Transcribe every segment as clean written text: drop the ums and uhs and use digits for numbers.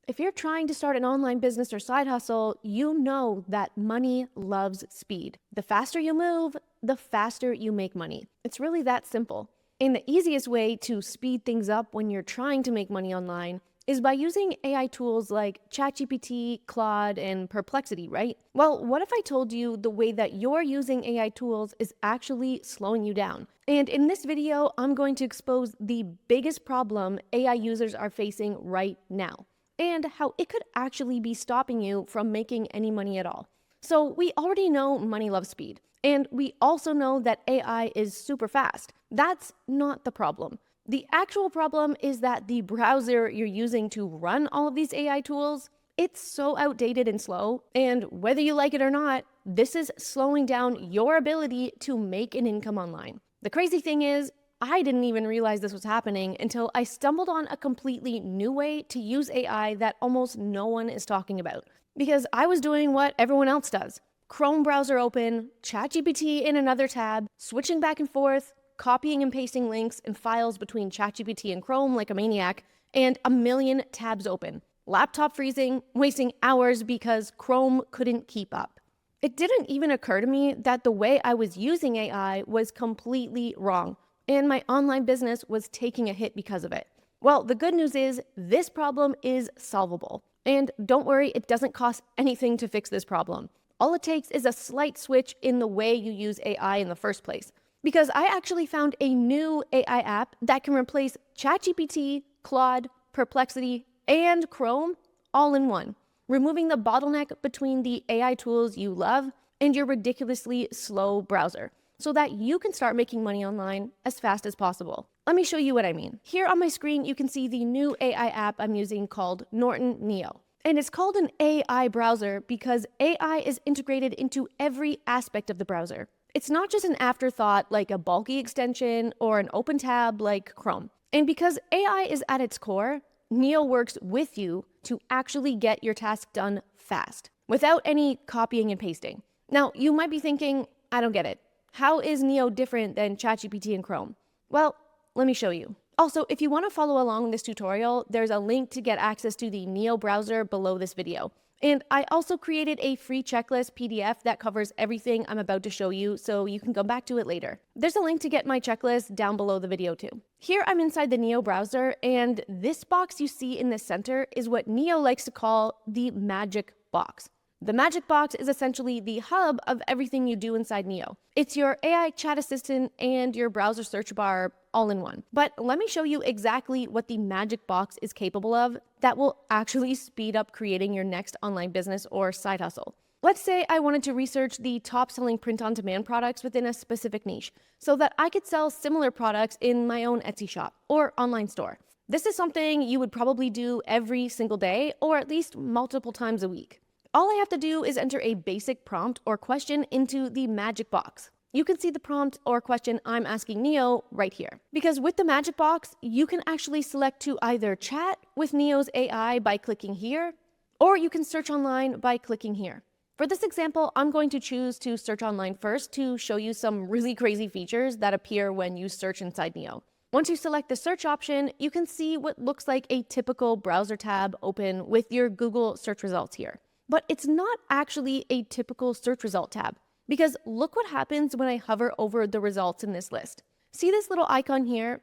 If you're trying to start an online business or side hustle, you know that money loves speed. The faster you move, the faster you make money. It's really that simple. And the easiest way to speed things up when you're trying to make money online is by using AI tools like ChatGPT, Claude, and Perplexity, right? Well, what if I told you the way that you're using AI tools is actually slowing you down? And in this video, I'm going to expose the biggest problem AI users are facing right now, and how it could actually be stopping you from making any money at all. So we already know money loves speed, and we also know that AI is super fast. That's not the problem. The actual problem is that the browser you're using to run all of these AI tools, it's so outdated and slow, and whether you like it or not, this is slowing down your ability to make an income online. The crazy thing is, I didn't even realize this was happening until I stumbled on a completely new way to use AI that almost no one is talking about. Because I was doing what everyone else does. Chrome browser open, ChatGPT in another tab, switching back and forth, copying and pasting links and files between ChatGPT and Chrome like a maniac, and a million tabs open. Laptop freezing, wasting hours because Chrome couldn't keep up. It didn't even occur to me that the way I was using AI was completely wrong, and my online business was taking a hit because of it. Well, the good news is this problem is solvable. And don't worry, it doesn't cost anything to fix this problem. All it takes is a slight switch in the way you use AI in the first place. Because I actually found a new AI app that can replace ChatGPT, Claude, Perplexity, and Chrome all in one, removing the bottleneck between the AI tools you love and your ridiculously slow browser, so that you can start making money online as fast as possible. Let me show you what I mean. Here on my screen, you can see the new AI app I'm using called Norton Neo. And it's called an AI browser because AI is integrated into every aspect of the browser. It's not just an afterthought like a bulky extension or an open tab like Chrome. And because AI is at its core, Neo works with you to actually get your task done fast, without any copying and pasting. Now, you might be thinking, I don't get it. How is Neo different than ChatGPT and Chrome? Well, let me show you. Also, if you want to follow along in this tutorial, there's a link to get access to the Neo browser below this video. And I also created a free checklist PDF that covers everything I'm about to show you, so you can come back to it later. There's a link to get my checklist down below the video too. Here I'm inside the Neo browser, and this box you see in the center is what Neo likes to call the magic box. The magic box is essentially the hub of everything you do inside Neo. It's your AI chat assistant and your browser search bar all in one. But let me show you exactly what the magic box is capable of that will actually speed up creating your next online business or side hustle. Let's say I wanted to research the top-selling print-on-demand products within a specific niche so that I could sell similar products in my own Etsy shop or online store. This is something you would probably do every single day or at least multiple times a week. All I have to do is enter a basic prompt or question into the magic box. You can see the prompt or question I'm asking Neo right here. Because with the magic box, you can actually select to either chat with Neo's AI by clicking here, or you can search online by clicking here. For this example, I'm going to choose to search online first to show you some really crazy features that appear when you search inside Neo. Once you select the search option, you can see what looks like a typical browser tab open with your Google search results here. But it's not actually a typical search result tab, because look what happens when I hover over the results in this list. See this little icon here?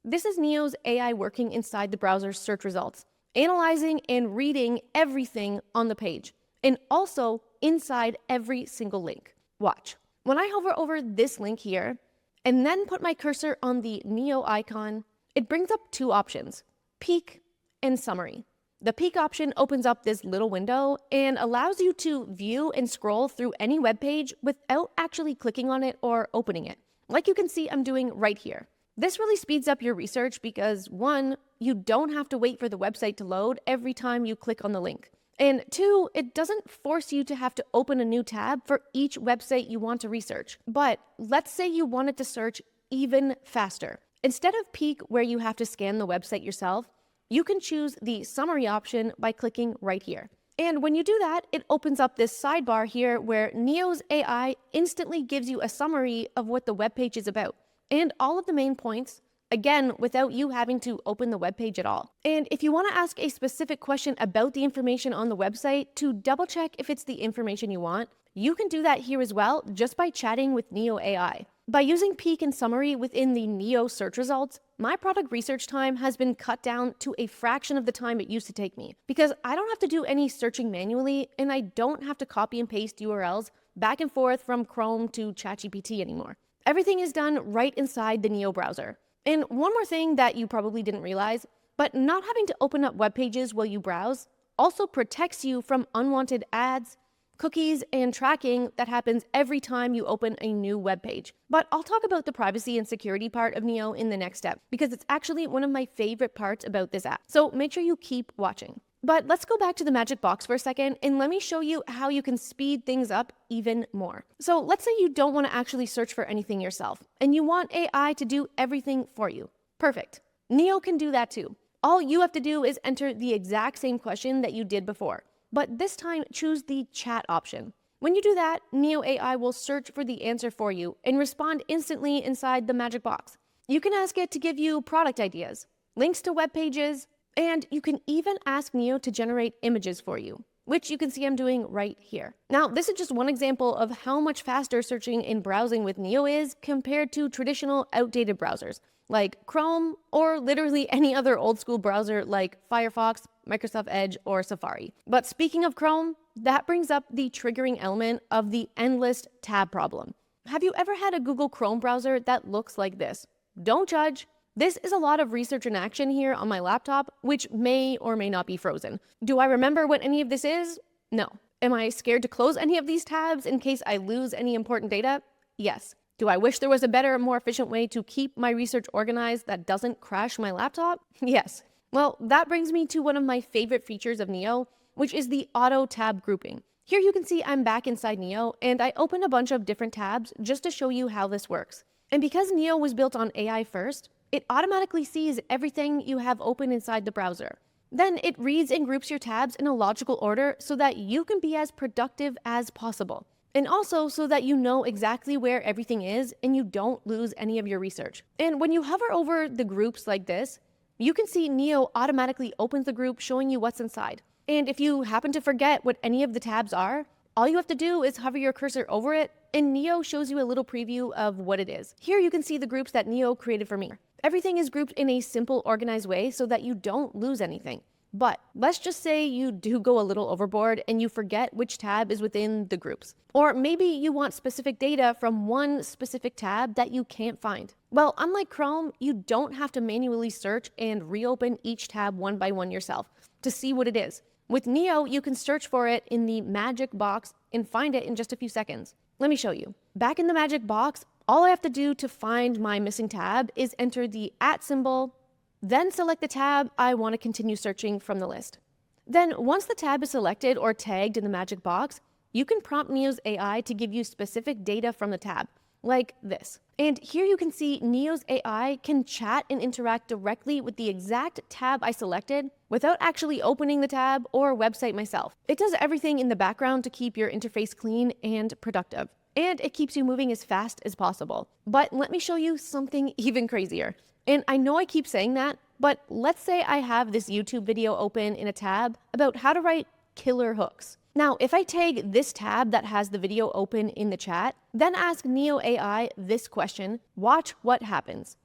This is Neo's AI working inside the browser's search results, analyzing and reading everything on the page, and also inside every single link. Watch. When I hover over this link here, and then put my cursor on the Neo icon, it brings up two options, peek and summary. The peek option opens up this little window and allows you to view and scroll through any web page without actually clicking on it or opening it, like you can see I'm doing right here. This really speeds up your research because 1, you don't have to wait for the website to load every time you click on the link. And 2, it doesn't force you to have to open a new tab for each website you want to research. But let's say you wanted to search even faster. Instead of peek where you have to scan the website yourself, you can choose the summary option by clicking right here. And when you do that, it opens up this sidebar here where Neo's AI instantly gives you a summary of what the web page is about and all of the main points again, without you having to open the web page at all. And if you want to ask a specific question about the information on the website to double check if it's the information you want, you can do that here as well just by chatting with Neo AI. By using peek and summary within the Neo search results, my product research time has been cut down to a fraction of the time it used to take me because I don't have to do any searching manually and I don't have to copy and paste URLs back and forth from Chrome to ChatGPT anymore. Everything is done right inside the Neo browser. And one more thing that you probably didn't realize, but not having to open up web pages while you browse also protects you from unwanted ads, cookies, and tracking that happens every time you open a new web page. But I'll talk about the privacy and security part of Neo in the next step because it's actually one of my favorite parts about this app. So make sure you keep watching. But let's go back to the magic box for a second and let me show you how you can speed things up even more. So let's say you don't want to actually search for anything yourself and you want AI to do everything for you. Perfect. Neo can do that too. All you have to do is enter the exact same question that you did before, but this time choose the chat option. When you do that, Neo AI will search for the answer for you and respond instantly inside the magic box. You can ask it to give you product ideas, links to web pages, and you can even ask Neo to generate images for you, which you can see I'm doing right here. Now, this is just one example of how much faster searching and browsing with Neo is compared to traditional outdated browsers like Chrome or literally any other old school browser like Firefox, Microsoft Edge, or Safari. But speaking of Chrome, that brings up the triggering element of the endless tab problem. Have you ever had a Google Chrome browser that looks like this? Don't judge. This is a lot of research in action here on my laptop, which may or may not be frozen. Do I remember what any of this is? No. Am I scared to close any of these tabs in case I lose any important data? Yes. Do I wish there was a better, more efficient way to keep my research organized that doesn't crash my laptop? Yes. Well, that brings me to one of my favorite features of Neo, which is the auto tab grouping. Here you can see I'm back inside Neo and I opened a bunch of different tabs just to show you how this works. And because Neo was built on AI first, it automatically sees everything you have open inside the browser. Then it reads and groups your tabs in a logical order so that you can be as productive as possible. And also so that you know exactly where everything is and you don't lose any of your research. And when you hover over the groups like this, you can see Neo automatically opens the group showing you what's inside. And if you happen to forget what any of the tabs are, all you have to do is hover your cursor over it and Neo shows you a little preview of what it is. Here you can see the groups that Neo created for me. Everything is grouped in a simple, organized way so that you don't lose anything. But let's just say you do go a little overboard and you forget which tab is within the groups. Or maybe you want specific data from one specific tab that you can't find. Well, unlike Chrome, you don't have to manually search and reopen each tab one by one yourself to see what it is. With Neo, you can search for it in the magic box and find it in just a few seconds. Let me show you. Back in the magic box, all I have to do to find my missing tab is enter the @ symbol, then select the tab I want to continue searching from the list. Then once the tab is selected or tagged in the magic box, you can prompt Neo's AI to give you specific data from the tab, like this. And here you can see Neo's AI can chat and interact directly with the exact tab I selected without actually opening the tab or website myself. It does everything in the background to keep your interface clean and productive. And it keeps you moving as fast as possible. But let me show you something even crazier. And I know I keep saying that, but let's say I have this YouTube video open in a tab about how to write killer hooks. Now, if I tag this tab that has the video open in the chat, then ask Neo AI this question, watch what happens.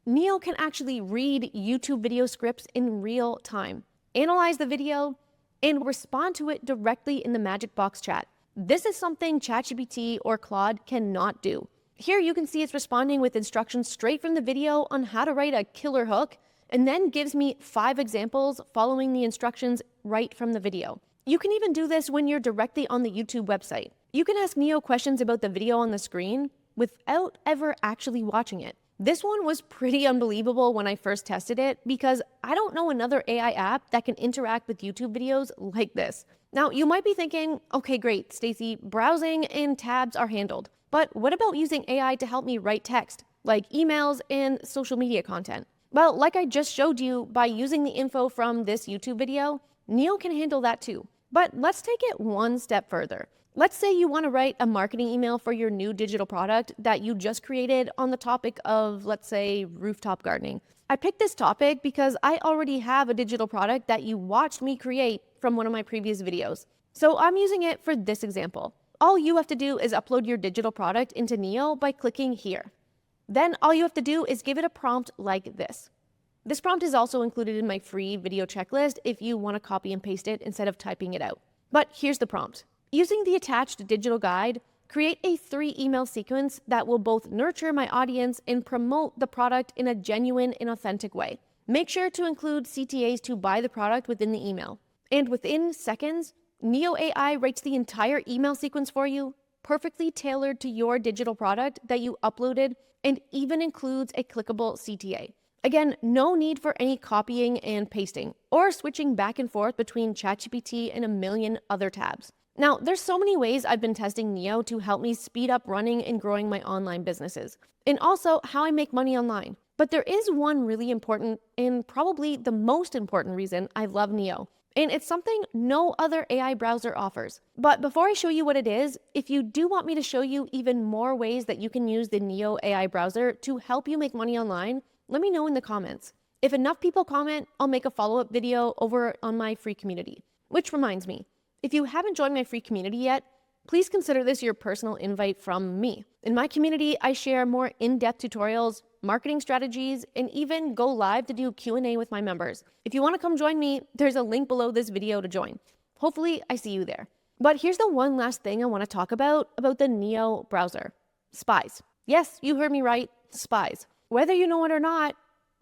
Neo can actually read YouTube video scripts in real time, analyze the video, and respond to it directly in the magic box chat. This is something ChatGPT or Claude cannot do. Here you can see it's responding with instructions straight from the video on how to write a killer hook, and then gives me 5 examples following the instructions right from the video. You can even do this when you're directly on the YouTube website. You can ask Neo questions about the video on the screen without ever actually watching it. This one was pretty unbelievable when I first tested it because I don't know another AI app that can interact with YouTube videos like this. Now, you might be thinking, okay, great, Stacy, browsing and tabs are handled. But what about using AI to help me write text, like emails and social media content? Well, like I just showed you, by using the info from this YouTube video, Neo can handle that too. But let's take it one step further. Let's say you want to write a marketing email for your new digital product that you just created on the topic of, let's say, rooftop gardening. I picked this topic because I already have a digital product that you watched me create from one of my previous videos. So I'm using it for this example. All you have to do is upload your digital product into Neo by clicking here. Then all you have to do is give it a prompt like this. This prompt is also included in my free video checklist if you want to copy and paste it instead of typing it out. But here's the prompt. Using the attached digital guide, create a 3-email sequence that will both nurture my audience and promote the product in a genuine and authentic way. Make sure to include CTAs to buy the product within the email. And within seconds, Neo AI writes the entire email sequence for you, perfectly tailored to your digital product that you uploaded, and even includes a clickable CTA. Again, no need for any copying and pasting or switching back and forth between ChatGPT and a million other tabs. Now, there's so many ways I've been testing Neo to help me speed up running and growing my online businesses, and also how I make money online. But there is one really important and probably the most important reason I love Neo, and it's something no other AI browser offers. But before I show you what it is, if you do want me to show you even more ways that you can use the Neo AI browser to help you make money online, let me know in the comments. If enough people comment, I'll make a follow-up video over on my free community. Which reminds me, if you haven't joined my free community yet, please consider this your personal invite from me. In my community, I share more in-depth tutorials, marketing strategies, and even go live to do Q&A with my members. If you want to come join me, there's a link below this video to join. Hopefully, I see you there. But here's the one last thing I want to talk about the Neo browser. Spies. Yes, you heard me right, spies. Whether you know it or not,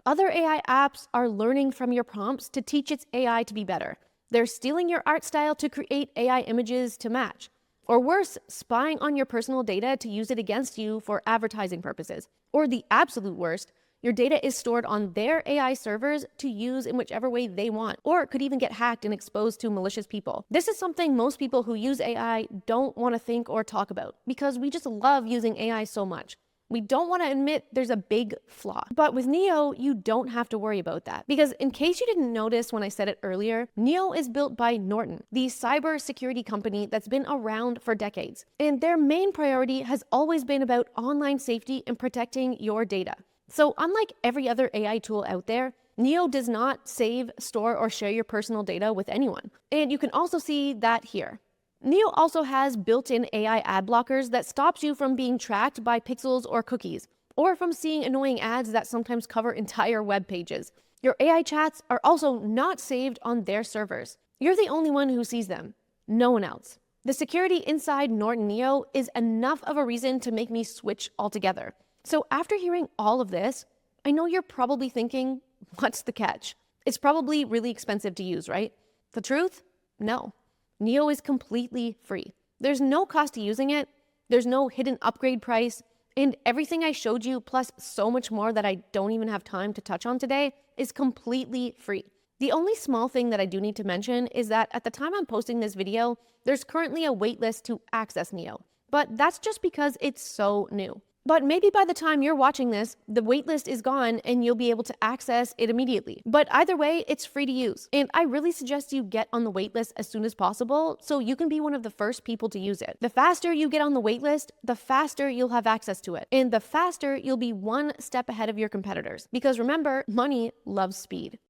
other AI apps are learning from your prompts to teach its AI to be better. They're stealing your art style to create AI images to match. Or worse, spying on your personal data to use it against you for advertising purposes. Or the absolute worst, your data is stored on their AI servers to use in whichever way they want, or it could even get hacked and exposed to malicious people. This is something most people who use AI don't want to think or talk about because we just love using AI so much. We don't want to admit there's a big flaw. But with Neo, you don't have to worry about that. Because in case you didn't notice when I said it earlier, Neo is built by Norton, the cybersecurity company that's been around for decades. And their main priority has always been about online safety and protecting your data. So unlike every other AI tool out there, Neo does not save, store, or share your personal data with anyone. And you can also see that here. Neo also has built-in AI ad blockers that stops you from being tracked by pixels or cookies, or from seeing annoying ads that sometimes cover entire web pages. Your AI chats are also not saved on their servers. You're the only one who sees them, no one else. The security inside Norton Neo is enough of a reason to make me switch altogether. So after hearing all of this, I know you're probably thinking, what's the catch? It's probably really expensive to use, right? The truth? No. Neo is completely free. There's no cost to using it, there's no hidden upgrade price, and everything I showed you, plus so much more that I don't even have time to touch on today, is completely free. The only small thing that I do need to mention is that at the time I'm posting this video, there's currently a waitlist to access Neo, but that's just because it's so new. But maybe by the time you're watching this, the waitlist is gone and you'll be able to access it immediately. But either way, it's free to use. And I really suggest you get on the waitlist as soon as possible so you can be one of the first people to use it. The faster you get on the waitlist, the faster you'll have access to it. And the faster you'll be one step ahead of your competitors. Because remember, money loves speed.